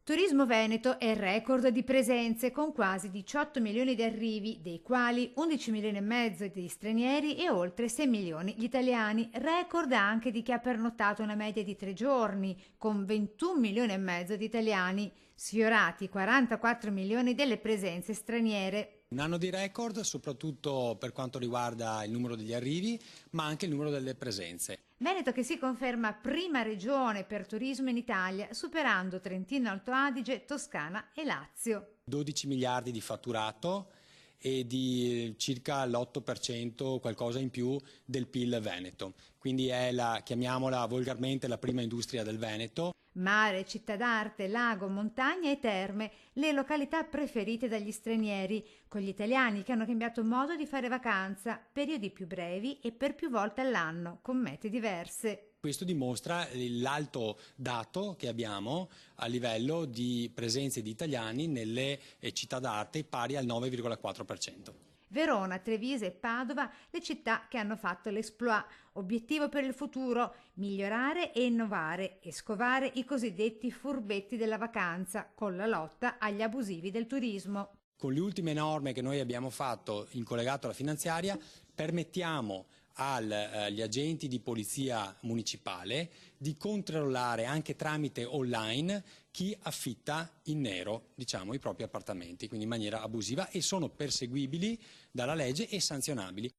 Turismo Veneto è il record di presenze con quasi 18 milioni di arrivi, dei quali 11 milioni e mezzo di stranieri e oltre 6 milioni gli italiani. Record anche di chi ha pernottato una media di 3 giorni, con 21 milioni e mezzo di italiani, sfiorati i 44 milioni delle presenze straniere. Un anno di record soprattutto per quanto riguarda il numero degli arrivi, ma anche il numero delle presenze. Veneto che si conferma prima regione per turismo in Italia, superando Trentino Alto Adige, Toscana e Lazio. 12 miliardi di fatturato e di circa l'8%, qualcosa in più, del PIL veneto. Quindi è chiamiamola volgarmente, la prima industria del Veneto. Mare, città d'arte, lago, montagna e terme, le località preferite dagli stranieri, con gli italiani che hanno cambiato modo di fare vacanza, periodi più brevi e per più volte all'anno, con mete diverse. Questo dimostra l'alto dato che abbiamo a livello di presenze di italiani nelle città d'arte, pari al 9,4%. Verona, Treviso e Padova, le città che hanno fatto l'exploit. Obiettivo per il futuro: migliorare e innovare e scovare i cosiddetti furbetti della vacanza con la lotta agli abusivi del turismo. Con le ultime norme che noi abbiamo fatto in collegato alla finanziaria permettiamo agli agenti di polizia municipale di controllare anche tramite online chi affitta in nero, diciamo, i propri appartamenti, quindi in maniera abusiva, e sono perseguibili dalla legge e sanzionabili.